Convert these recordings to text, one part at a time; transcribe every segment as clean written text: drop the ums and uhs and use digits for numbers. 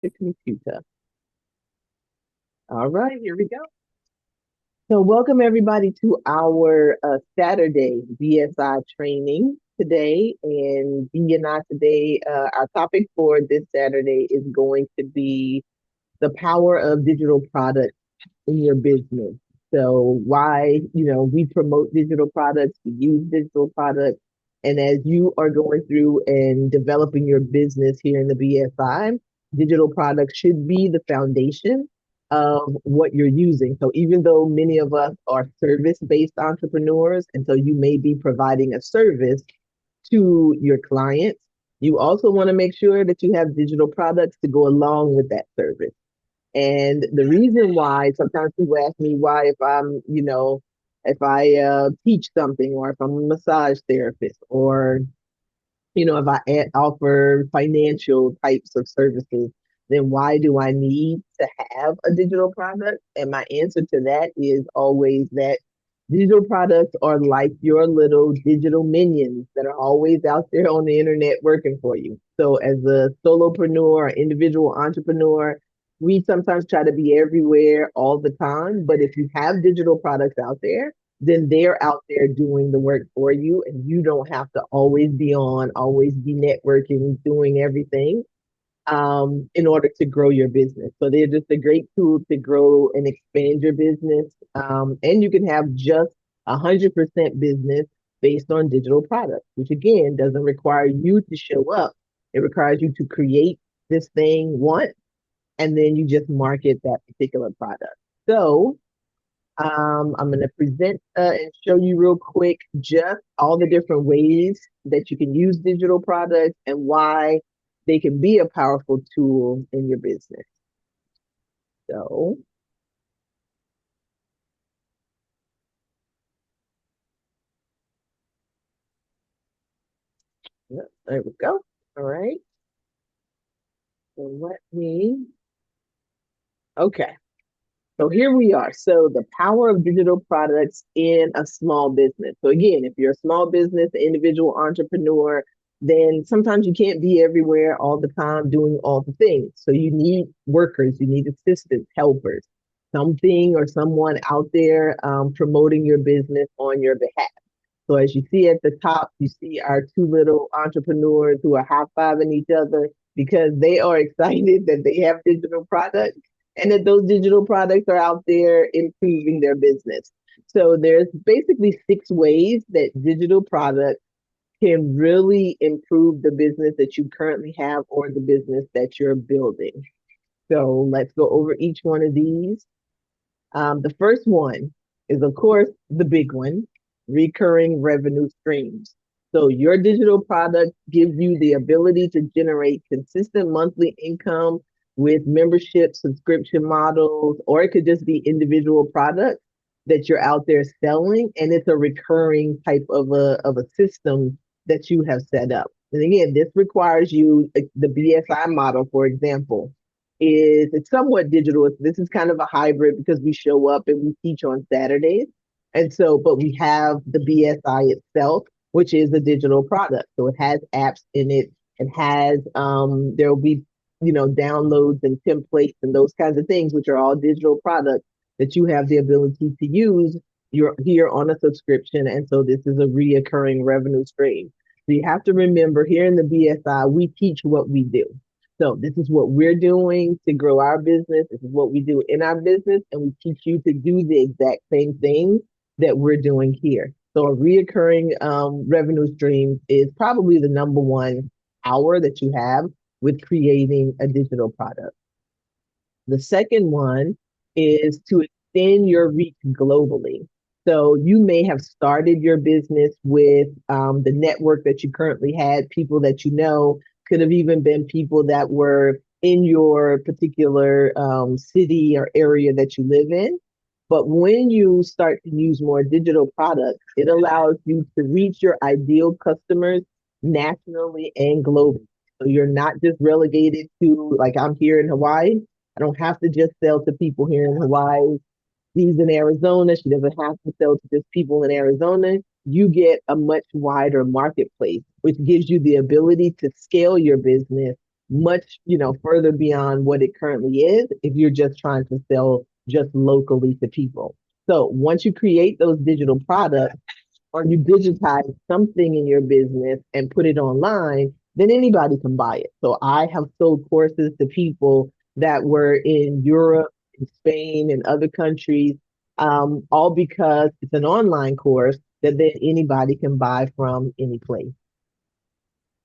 the computer. All right, here we go. So, welcome everybody to our Saturday BSI training today. And BNI today, our topic for this Saturday is going to be the power of digital products in your business. So, why, we promote digital products, we use digital products. And as you are going through and developing your business here in the BSI, digital products should be the foundation of what you're using. So even though many of us are service-based entrepreneurs, and so you may be providing a service to your clients, you also want to make sure that you have digital products to go along with that service. And the reason why sometimes people ask me why, if I'm, if I teach something, or if I'm a massage therapist, or if I offer financial types of services, then why do I need to have a digital product? And my answer to that is always that digital products are like your little digital minions that are always out there on the internet working for you. So as a solopreneur or individual entrepreneur, we sometimes try to be everywhere all the time. But if you have digital products out there, then they're out there doing the work for you, and you don't have to always be on, always be networking, doing everything in order to grow your business. So they're just a great tool to grow and expand your business. And you can have just 100% business based on digital products, which again doesn't require you to show up. It requires you to create this thing once, and then you just market that particular product. So I'm going to present and show you real quick just all the different ways that you can use digital products and why they can be a powerful tool in your business. So, yeah, there we go. All right. So okay. So here we are. So the power of digital products in a small business. So again, if you're a small business, individual entrepreneur, then sometimes you can't be everywhere all the time doing all the things. So you need workers, you need assistants, helpers, something or someone out there promoting your business on your behalf. So as you see at the top, you see our two little entrepreneurs who are high-fiving each other because they are excited that they have digital products and that those digital products are out there improving their business. So there's basically 6 ways that digital products can really improve the business that you currently have or the business that you're building. So let's go over each one of these. The first one is, of course, the big one, recurring revenue streams. So your digital product gives you the ability to generate consistent monthly income with membership subscription models, or it could just be individual products that you're out there selling, and it's a recurring type of a system that you have set up. And again, this requires you, the BSI model, for example, is it's somewhat digital. This is kind of a hybrid because we show up and we teach on Saturdays. And so, but we have the BSI itself, which is a digital product. So it has apps in it. It has, there will be, downloads and templates and those kinds of things, which are all digital products that you have the ability to use. You're here on a subscription. And so this is a reoccurring revenue stream. So you have to remember here in the BSI, we teach what we do. So this is what we're doing to grow our business. This is what we do in our business, and we teach you to do the exact same thing that we're doing here. So a reoccurring revenue stream is probably the number one hour that you have with creating a digital product. The second one is to extend your reach globally. So you may have started your business with the network that you currently had, people that you know, could have even been people that were in your particular city or area that you live in. But when you start to use more digital products, it allows you to reach your ideal customers nationally and globally. So you're not just relegated to, like, I'm here in Hawaii. I don't have to just sell to people here in Hawaii. She's in Arizona. She doesn't have to sell to just people in Arizona. You get a much wider marketplace, which gives you the ability to scale your business much, further beyond what it currently is if you're just trying to sell just locally to people. So once you create those digital products, or you digitize something in your business and put it online, then anybody can buy it. So I have sold courses to people that were in Europe, in Spain, and other countries, all because it's an online course that then anybody can buy from any place.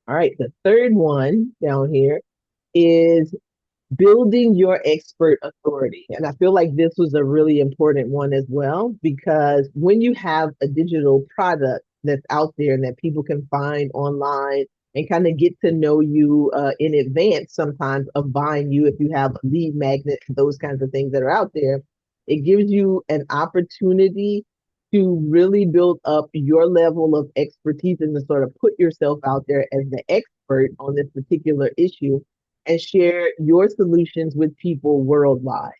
All right, the third one down here is building your expert authority. And I feel like this was a really important one as well, because when you have a digital product that's out there and that people can find online and kind of get to know you in advance sometimes of buying you, if you have a lead magnet, those kinds of things that are out there, it gives you an opportunity to really build up your level of expertise and to sort of put yourself out there as the expert on this particular issue and share your solutions with people worldwide.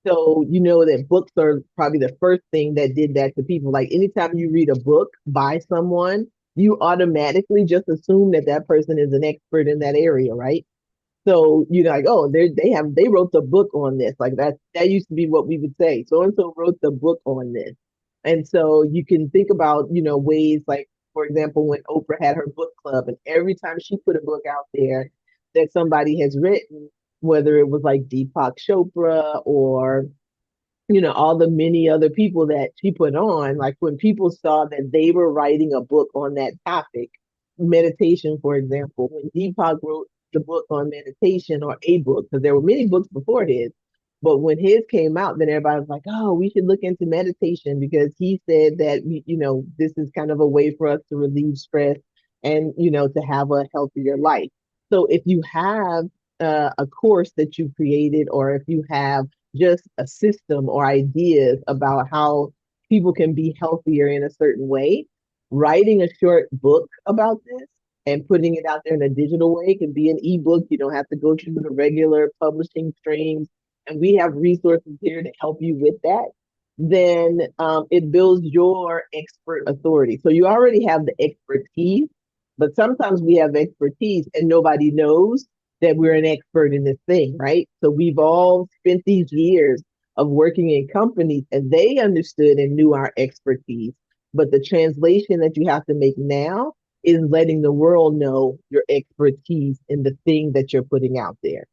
So you know that books are probably the first thing that did that to people. Like anytime you read a book by someone, you automatically just assume that that person is an expert in that area, right? So you're like, oh, they wrote the book on this. Like that used to be what we would say. So and so wrote the book on this. And so you can think about, ways like, for example, when Oprah had her book club, and every time she put a book out there that somebody has written, whether it was like Deepak Chopra or all the many other people that she put on, like when people saw that they were writing a book on that topic, meditation, for example, when Deepak wrote the book on meditation or a book, because there were many books before his, but when his came out, then everybody was like, oh, we should look into meditation because he said that, this is kind of a way for us to relieve stress and, to have a healthier life. So if you have a course that you created, or if you have just a system or ideas about how people can be healthier in a certain way, writing a short book about this and putting it out there in a digital way can be an ebook. You don't have to go through the regular publishing streams. And we have resources here to help you with that. Then it builds your expert authority. So you already have the expertise, but sometimes we have expertise and nobody knows that we're an expert in this thing, right? So we've all spent these years of working in companies and they understood and knew our expertise. But the translation that you have to make now is letting the world know your expertise in the thing that you're putting out there.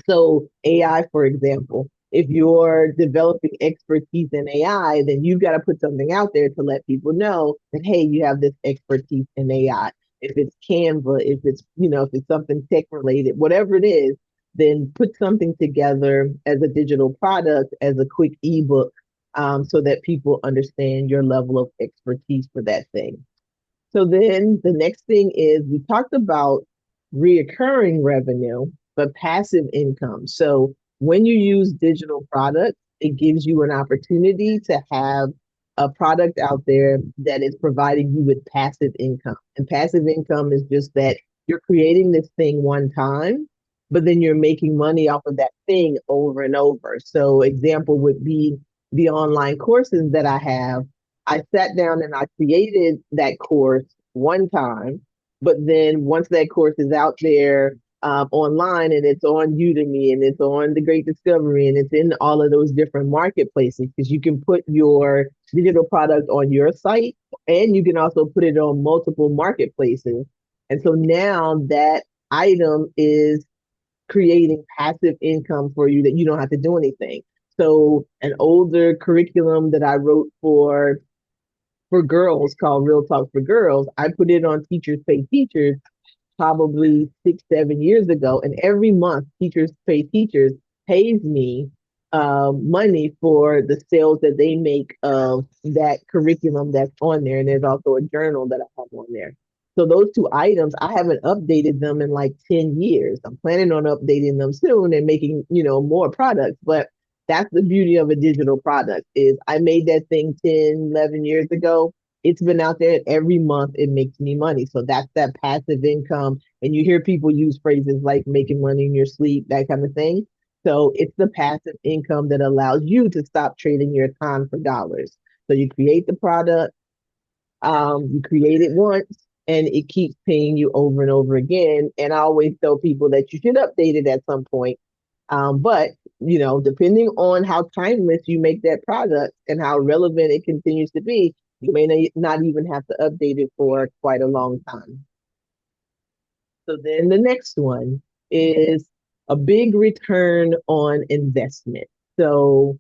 So AI, for example, if you're developing expertise in AI, then you've got to put something out there to let people know that, hey, you have this expertise in AI. If it's Canva, if it's something tech related, whatever it is, then put something together as a digital product, as a quick ebook, so that people understand your level of expertise for that thing. So then the next thing is we talked about reoccurring revenue, but passive income. So when you use digital products, it gives you an opportunity to have a product out there that is providing you with passive income. And passive income is just that you're creating this thing one time, but then you're making money off of that thing over and over. So example would be the online courses that I have. I sat down and I created that course one time, but then once that course is out there online and it's on Udemy and it's on the Great Discovery and it's in all of those different marketplaces, because you can put your digital product on your site and you can also put it on multiple marketplaces. And so now that item is creating passive income for you that you don't have to do anything. So an older curriculum that I wrote for girls called Real Talk for Girls, I put it on Teachers Pay Teachers probably 6, 7 years ago. And every month, Teachers Pay Teachers pays me money for the sales that they make of that curriculum that's on there. And there's also a journal that I have on there. So those two items, I haven't updated them in like 10 years. I'm planning on updating them soon and making, more products. But that's the beauty of a digital product is I made that thing 10, 11 years ago. It's been out there every month. It makes me money. So that's that passive income. And you hear people use phrases like making money in your sleep, that kind of thing. So it's the passive income that allows you to stop trading your time for dollars. So you create the product, you create it once, and it keeps paying you over and over again. And I always tell people that you should update it at some point. But depending on how timeless you make that product and how relevant it continues to be, you may not even have to update it for quite a long time. So then the next one is a big return on investment. So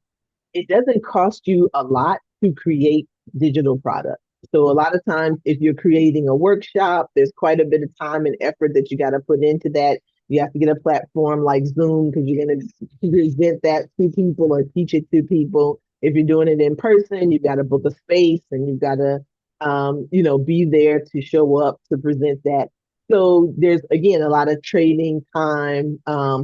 it doesn't cost you a lot to create digital products. So a lot of times, if you're creating a workshop, there's quite a bit of time and effort that you got to put into that. You have to get a platform like Zoom because you're going to present that to people or teach it to people. If you're doing it in person, you've got to book a space and you've got to, be there to show up to present that. So there's again a lot of trading time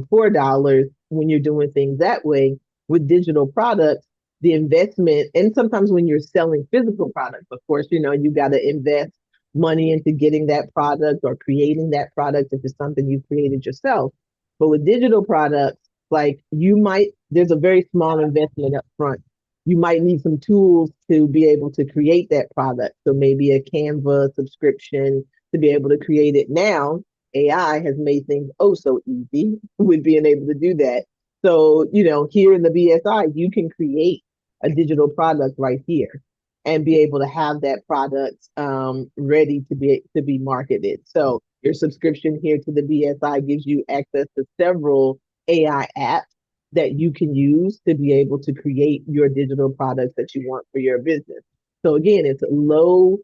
for dollars when you're doing things that way. With digital products, the investment, and sometimes when you're selling physical products, of course, you got to invest money into getting that product or creating that product if it's something you created yourself. But with digital products, like there's a very small investment up front. You might need some tools to be able to create that product. So maybe a Canva subscription to be able to create it now. AI has made things oh so easy with being able to do that. So, here in the BSI, you can create a digital product right here and be able to have that product ready to be marketed. So your subscription here to the BSI gives you access to several AI apps that you can use to be able to create your digital products that you want for your business. So again, it's a low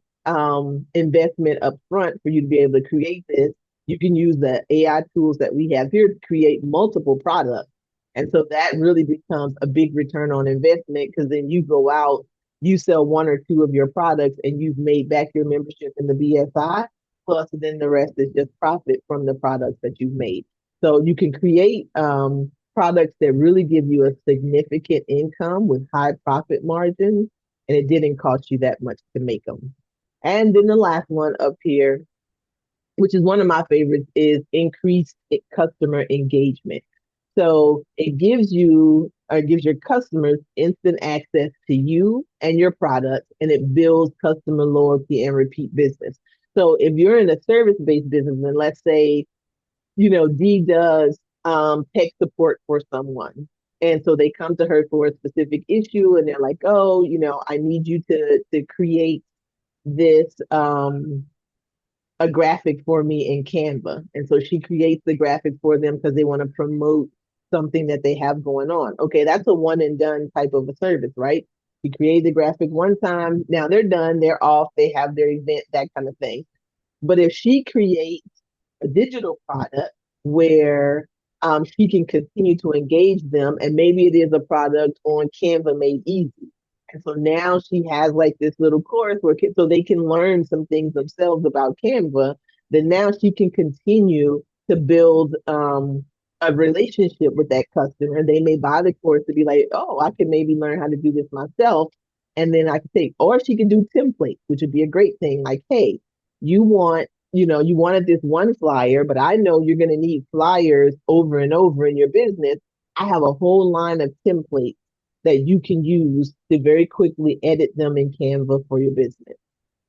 investment up front for you to be able to create this. You can use the AI tools that we have here to create multiple products. And so that really becomes a big return on investment because then you go out, you sell one or two of your products, and you've made back your membership in the BSI. Plus, then the rest is just profit from the products that you've made. So you can create products that really give you a significant income with high profit margins, and it didn't cost you that much to make them. And then the last one up here, which is one of my favorites, is increased customer engagement. So it gives your customers instant access to you and your products, and it builds customer loyalty and repeat business. So if you're in a service-based business, and let's say, Dee does tech support for someone. And so they come to her for a specific issue and they're like, oh, I need you to create this a graphic for me in Canva. And so she creates the graphic for them because they want to promote something that they have going on. Okay, that's a one and done type of a service, right? You create the graphic one time, now they're done, they're off, they have their event, that kind of thing. But if she creates a digital product where she can continue to engage them, and maybe it is a product on Canva made easy. And so now she has like this little course where so they can learn some things themselves about Canva. Then now she can continue to build a relationship with that customer. They may buy the course to be like, oh, I can maybe learn how to do this myself. And then I can take, or she can do templates, which would be a great thing. Like, hey, you wanted this one flyer, but I know you're going to need flyers over and over in your business. I have a whole line of templates that you can use to very quickly edit them in Canva for your business.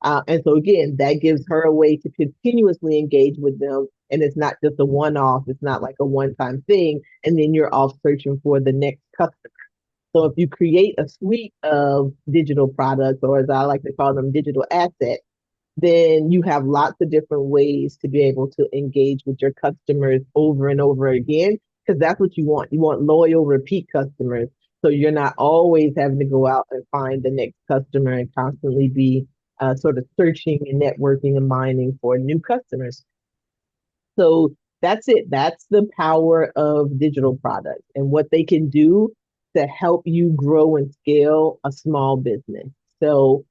And so again, that gives her a way to continuously engage with them. And it's not just a one-off. It's not like a one-time thing. And then you're off searching for the next customer. So if you create a suite of digital products, or as I like to call them, digital assets, then you have lots of different ways to be able to engage with your customers over and over again, because that's what you want. You want loyal, repeat customers. So you're not always having to go out and find the next customer and constantly be sort of searching and networking and mining for new customers. So that's it. That's the power of digital products and what they can do to help you grow and scale a small business. So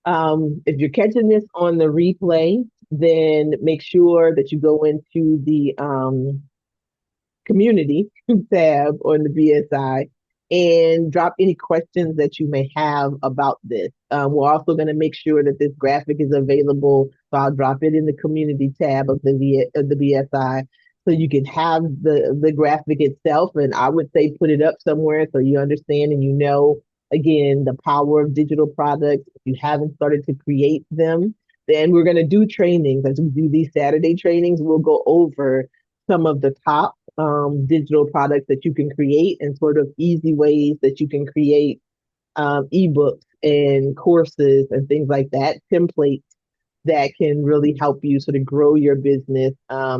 if you're catching this on the replay, then make sure that you go into the community tab on the BSI and drop any questions that you may have about this. We're also going to make sure that this graphic is available. So I'll drop it in the community tab of the BSI so you can have the graphic itself. And I would say put it up somewhere so you understand and again, the power of digital products. If you haven't started to create them, Then we're going to do trainings. As we do these Saturday trainings, we'll go over some of the top digital products that you can create and sort of easy ways that you can create ebooks and courses and things like that, templates that can really help you sort of grow your business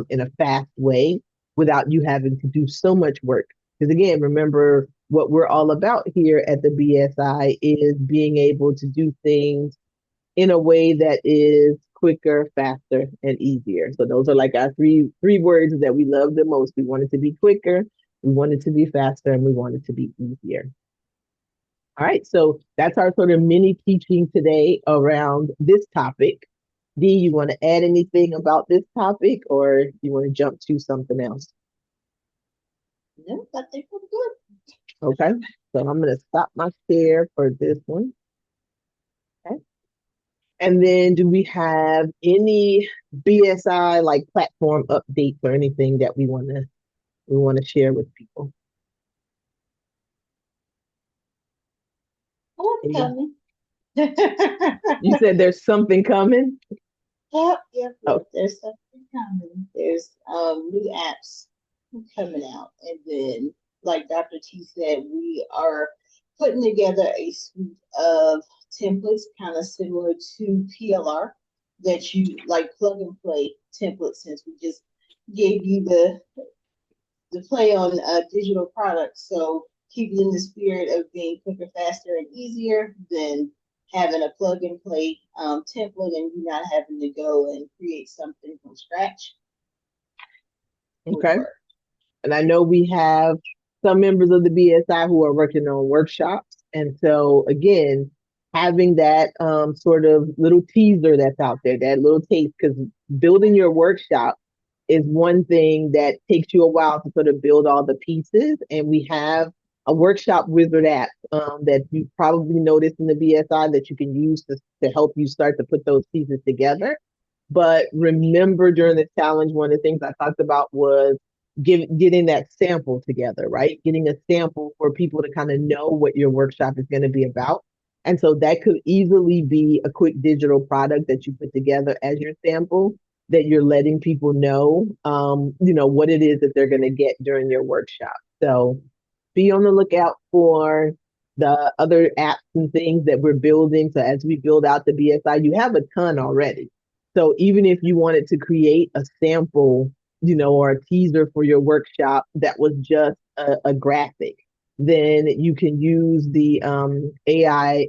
in a fast way without you having to do so much work. Because again, remember what we're all about here at the BSI is being able to do things in a way that is quicker, faster, and easier. So those are like our three words that we love the most. We want it to be quicker, we want it to be faster, and we want it to be easier. All right, so that's our sort of mini teaching today around this topic. Dee, you want to add anything about this topic or you want to jump to something else? No, I think we're good. Okay, so I'm going to stop my share for this one. Okay. And then do we have any BSI like platform updates or anything that we want to share with people? Any? Homecoming. You said there's something coming? Yep. Oh, There's something coming. There's new apps coming out. And then, like Dr. T said, we are putting together a suite of templates kind of similar to PLR that you like plug and play templates since we just gave you the play on digital products. So keep it in the spirit of being quicker, faster, and easier than having a plug and play template and you not having to go and create something from scratch would okay. work. And I know we have some members of the BSI who are working on workshops. And so, again, having that sort of little teaser that's out there, that little taste, because building your workshop is one thing that takes you a while to sort of build all the pieces. And we have a workshop wizard app that you probably noticed in the BSI that you can use to help you start to put those pieces together. But remember, during the challenge, one of the things I talked about was getting that sample together, right? Getting a sample for people to kind of know what your workshop is going to be about. And so that could easily be a quick digital product that you put together as your sample that you're letting people know, what it is that they're going to get during your workshop. So be on the lookout for the other apps and things that we're building. So as we build out the BSI, you have a ton already. So even if you wanted to create a sample, or a teaser for your workshop that was just a graphic, then you can use the AI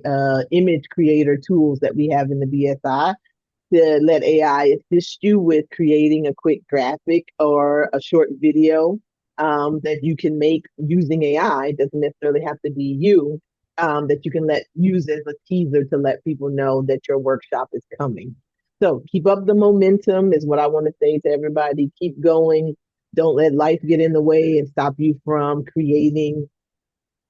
image creator tools that we have in the BSI to let AI assist you with creating a quick graphic or a short video that you can make using AI. It doesn't necessarily have to be you, that you can let use as a teaser to let people know that your workshop is coming. So keep up the momentum is what I want to say to everybody. Keep going. Don't let life get in the way and stop you from creating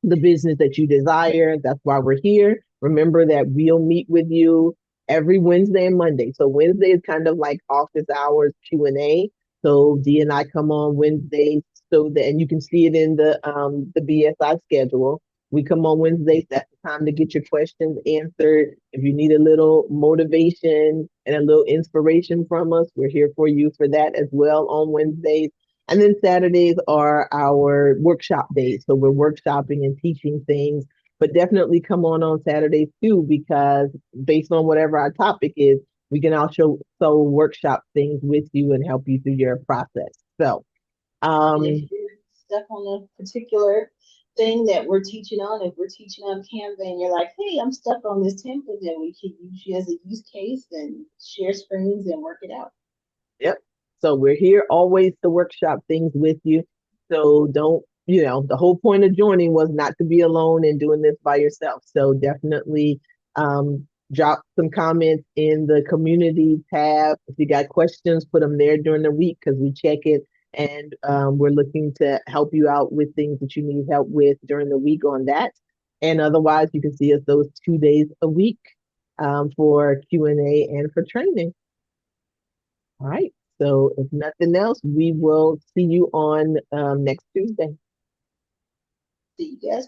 the business that you desire. That's why we're here. Remember that we'll meet with you every Wednesday and Monday. So Wednesday is kind of like office hours Q&A. So Dee and I come on Wednesdays so that, and you can see it in the BSI schedule. We come on Wednesdays. That's the time to get your questions answered. If you need a little motivation and a little inspiration from us, we're here for you for that as well on Wednesdays. And then Saturdays are our workshop days. So we're workshopping and teaching things, but definitely come on Saturdays too, because based on whatever our topic is, we can also workshop things with you and help you through your process. So, And if um, you're stuck on a particular thing that we're teaching on, if we're teaching on Canva and you're like, hey, I'm stuck on this template, then we can use you as a use case and share screens and work it out. yep. So we're here always to workshop things with you. So don't, the whole point of joining was not to be alone and doing this by yourself. So definitely drop some comments in the community tab. If you got questions, put them there during the week because we check it and we're looking to help you out with things that you need help with during the week on that. And otherwise, you can see us those 2 days a week for Q&A and for training. All right. So if nothing else, we will see you on next Tuesday. See you guys.